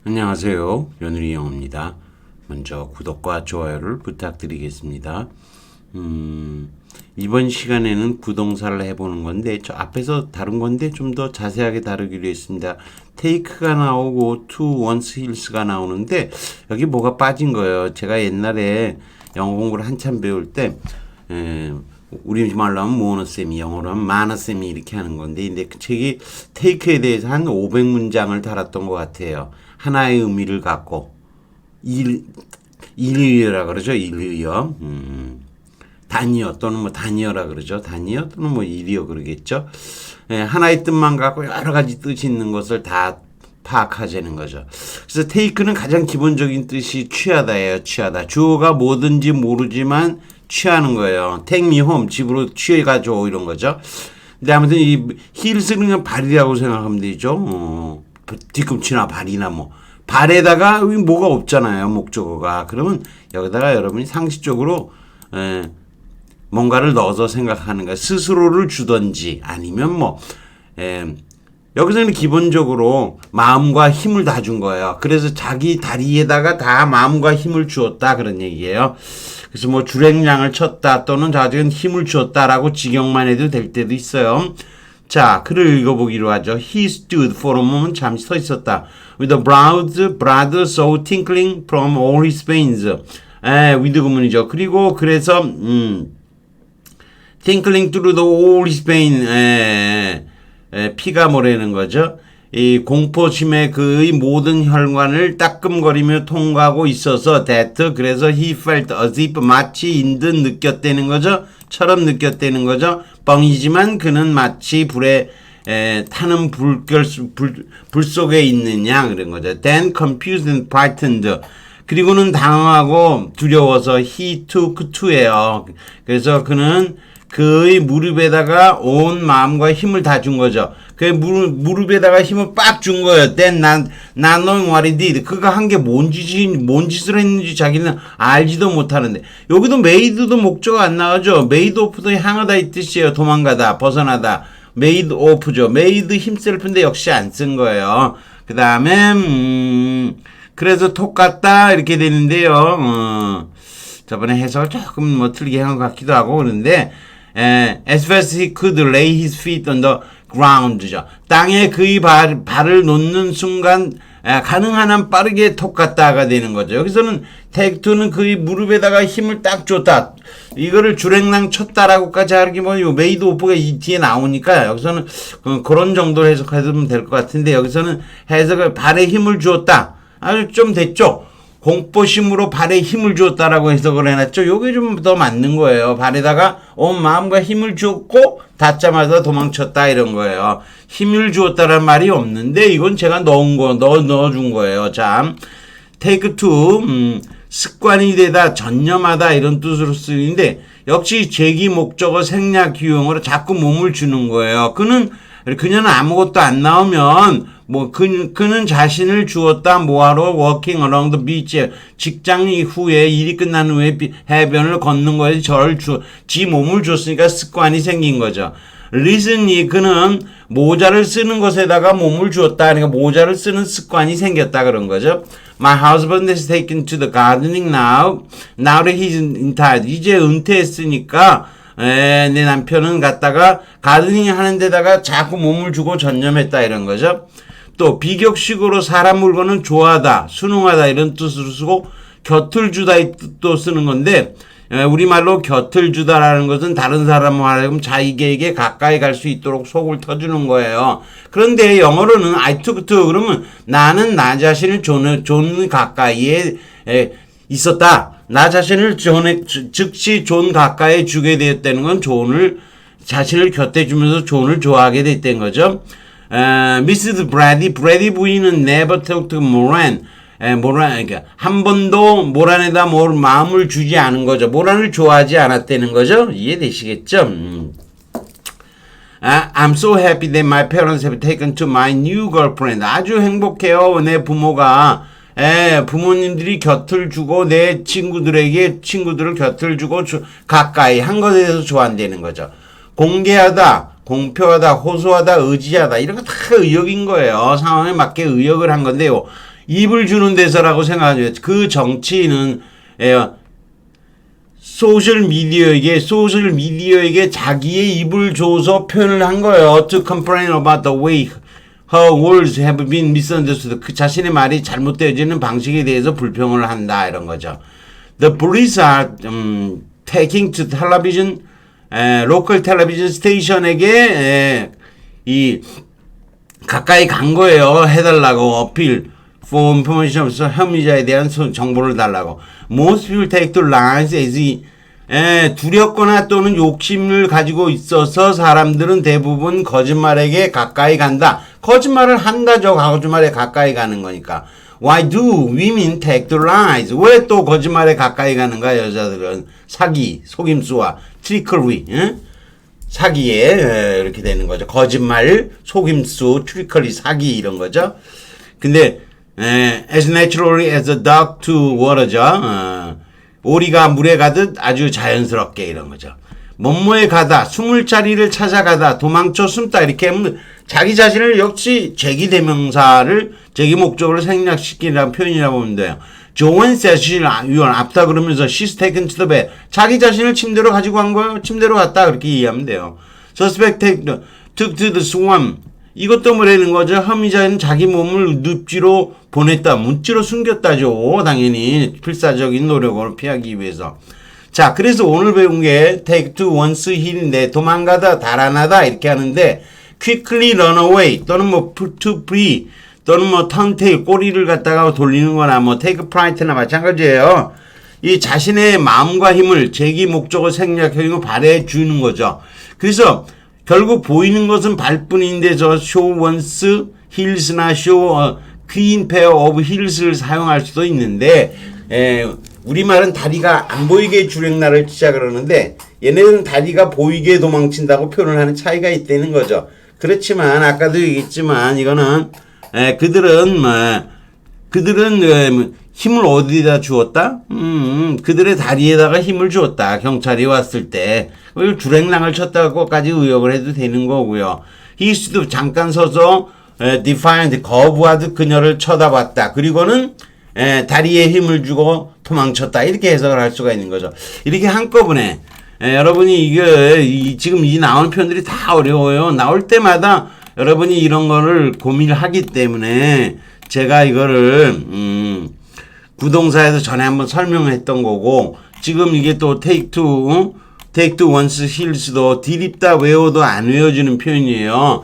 안녕하세요. 연우리 영어입니다. 먼저 구독과 좋아요를 부탁드리겠습니다. 이번 시간에는 부동사를 해보는 건데 저 앞에서 다룬 건데 좀 더 자세하게 다루기로 했습니다. take가 나오고 to, once, hills가 나오는데 여기 뭐가 빠진 거예요. 제가 옛날에 영어 공부를 한참 배울 때 우리말로 하면 모노쌤이, 영어로 하면 마나쌤이 이렇게 하는 건데, 근데 그 책이 테이크에 대해서 한 500문장을 달았던 것 같아요. 하나의 의미를 갖고 일의어라 그러죠. 일의어. 단위어 또는 뭐 단위어라 그러죠. 단위어 또는 뭐 일의어 그러겠죠. 하나의 뜻만 갖고 여러 가지 뜻이 있는 것을 다 파악하자는 거죠. 그래서 take는 가장 기본적인 뜻이 취하다예요. 취하다. 주어가 뭐든지 모르지만 취하는 거예요. take me home, 집으로 취해가줘 이런 거죠. 근데 아무튼 이 hills는 그냥 발이라고 생각하면 되죠. 뒤꿈치나 발이나 뭐 발에다가 뭐가 없잖아요. 목적어가. 그러면 여기다가 여러분이 상식적으로 뭔가를 넣어서 생각하는 거예요. 스스로를 주던지 아니면 뭐 여기서는 기본적으로 마음과 힘을 다 준 거예요. 그래서 자기 다리에다가 다 마음과 힘을 주었다 그런 얘기예요. 그래서 뭐 주랭량을 쳤다 또는 자기는 힘을 주었다라고 직역만 해도 될 때도 있어요. 자, 글을 읽어보기로 하죠. He stood for a moment, 잠시 서 있었다. With the blood so tinkling from all his veins. with 구문이죠. 그리고 그래서 tinkling through the all his veins. 피가 모래는 거죠. 이 공포심의 그의 모든 혈관을 따끔거리며 통과하고 있어서 that 그래서 he felt as if 마치 인 듯 느꼈다는 거죠. 처럼 느꼈다는 거죠. 뻥이지만 그는 마치 불에 타는 불 속에 있는 양 그런 거죠. Then confused and frightened. 그리고는 당황하고 두려워서 he took to예요. 그래서 그는 그의 무릎에다가 온 마음과 힘을 다 준 거죠. 그 무릎에다가 힘을 빡 준 거예요. Then not knowing what he did. 그가 한 게 뭔 짓을 했는지 자기는 알지도 못하는데. 여기도 made도 목적어 안 나오죠. made off도 향하다 이 뜻이에요. 도망가다, 벗어나다. made off죠. made himself인데 역시 안 쓴 거예요. 그 다음에 그래서 똑같다 이렇게 되는데요. 저번에 해석을 조금 뭐 틀리게 한 것 같기도 하고 그런데 as fast as he could lay his feet on the ground죠. 땅에 그의 발을 놓는 순간 가능한 한 빠르게 톡갔다가 되는 거죠. 여기서는 take to는 그의 무릎에다가 힘을 딱 줬다. 이거를 주랭랑 쳤다라고까지 하기 뭐 made off가 이 뒤에 나오니까 여기서는 그런 정도로 해석하면 될 것 같은데 여기서는 해석을 발에 힘을 주었다. 아주 좀 됐죠. 공포심으로 발에 힘을 주었다라고 해석을 해놨죠. 요게 좀 더 맞는 거예요. 발에다가 온 마음과 힘을 주었고 닿자마자 도망쳤다 이런 거예요. 힘을 주었다라는 말이 없는데 이건 제가 넣어준 거예요. 자, take to 습관이 되다, 전념하다 이런 뜻으로 쓰이는데 역시 제기 목적어 생략 유형으로 자꾸 몸을 주는 거예요. 그녀는 아무것도 안 나오면 뭐 그는 자신을 주었다 뭐하러 walking along the beach 직장 이후에 일이 끝난 후에 해변을 걷는 거에 지 몸을 줬으니까 습관이 생긴 거죠. recently 그는 모자를 쓰는 것에다가 몸을 주었다. 그러니까 모자를 쓰는 습관이 생겼다 그런 거죠. My husband has taken to the gardening now that he's retired. 이제 은퇴했으니까 내 남편은 갔다가 가드닝 하는 데다가 자꾸 몸을 주고 전념했다 이런 거죠. 또 비격식으로 사람 물건은 좋아하다, 순응하다 이런 뜻으로 쓰고 곁을 주다 이 뜻도 쓰는 건데 우리말로 곁을 주다라는 것은 다른 사람과 하여금 자기에게 가까이 갈 수 있도록 속을 터주는 거예요. 그런데 영어로는 I took to 그러면 나는 나 자신을 존 가까이에 있었다. 나 자신을 즉시 존 가까이 주게 되었다는 건 자신을 곁에 주면서 존을 좋아하게 됐다는 거죠. 미스스 브래디 부인은 never talked to Moran. 그러니까 한 번도 모란에다 마음을 주지 않은 거죠. 모란을 좋아하지 않았다는 거죠. 이해되시겠죠? I'm so happy that my parents have taken to my new girlfriend. 아주 행복해요. 내 부모가 부모님들이 곁을 주고 내 친구들을 곁을 주고 가까이 한 것에 대해서 좋아한다는 거죠. 공개하다, 공표하다, 호소하다, 의지하다 이런 거 다 의역인 거예요. 상황에 맞게 의역을 한 건데요. 입을 주는 대사라고 생각하죠. 그 정치인은 소셜미디어에게 자기의 입을 줘서 표현을 한 거예요. To complain about the way her words have been misunderstood. 그 자신의 말이 잘못되어지는 방식에 대해서 불평을 한다 이런 거죠. The police are taking to television, local television station에게 이 가까이 간 거예요. 해달라고 어필. For information 없어 혐의자에 대한 정보를 달라고. Most people take to lies as 두렵거나 또는 욕심을 가지고 있어서 사람들은 대부분 거짓말에게 가까이 간다. 거짓말을 한다죠. 거짓말에 가까이 가는 거니까. Why do women take to lies? 왜 또 거짓말에 가까이 가는가? 여자들은 사기, 속임수와 trickery, 사기에 이렇게 되는 거죠. 거짓말, 속임수, trickery, 사기 이런 거죠. 근데 as naturally as a duck to water죠. 오리가 물에 가듯 아주 자연스럽게 이런 거죠. 뭐뭐에 가다, 숨을 자리를 찾아가다, 도망쳐 숨다 이렇게 하면 자기 자신을 역시 제기대명사를 제기목적으로 생략시키라는 표현이라고 보면 돼요. Joan says she'll after 그러면서 she's taken to the bed. 자기 자신을 침대로 가지고 간 거예요. 침대로 갔다 그렇게 이해하면 돼요. Suspect took to the swamp. 이것도 뭐라는 거죠? 혐의자는 자기 몸을 늪지로 보냈다. 묻지로 숨겼다죠. 당연히 필사적인 노력을 피하기 위해서. 자, 그래서 오늘 배운 게 take to one's heel인데 도망가다, 달아나다 이렇게 하는데 quickly run away 또는 뭐 to flee 또는 뭐 turn tail 꼬리를 갖다가 돌리는 거나 뭐 take flight나 마찬가지예요. 이 자신의 마음과 힘을 제기 목적을 생략하고 발휘해 주는 거죠. 그래서 결국 보이는 것은 발뿐인데 저 show one's heels나 show clean pair of heels를 사용할 수도 있는데 우리말은 다리가 안 보이게 주랭나를 치자 그러는데 얘네들은 다리가 보이게 도망친다고 표현을 하는 차이가 있다는 거죠. 그렇지만 아까도 얘기했지만 이거는 그들은 힘을 어디다 주었다? 그들의 다리에다가 힘을 주었다. 경찰이 왔을 때 그걸 주랭랑을 쳤다고까지 의역을 해도 되는 거고요. 히스도 잠깐 서서 defiant 거부하듯 그녀를 쳐다봤다. 그리고는 다리에 힘을 주고 도망쳤다. 이렇게 해석을 할 수가 있는 거죠. 이렇게 한꺼번에 여러분이 지금 이 나오는 표현들이 다 어려워요. 나올 때마다 여러분이 이런 거를 고민을 하기 때문에 제가 이거를 구동사에서 전에 한번 설명했던 거고 지금 이게 또 take to one's heels도 디립다 외워도 안 외워지는 표현이에요.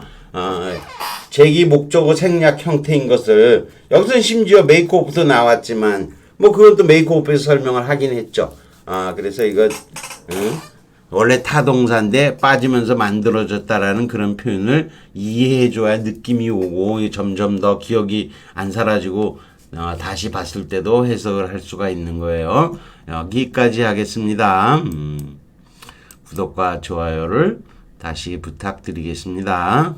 제기 목적어 생략 형태인 것을 여기서는 심지어 make off도 나왔지만 뭐 그건 또 make off에서 설명을 하긴 했죠. 그래서 이거 원래 타동사인데 빠지면서 만들어졌다라는 그런 표현을 이해해줘야 느낌이 오고 점점 더 기억이 안 사라지고 다시 봤을 때도 해석을 할 수가 있는 거예요. 여기까지 하겠습니다. 구독과 좋아요를 다시 부탁드리겠습니다.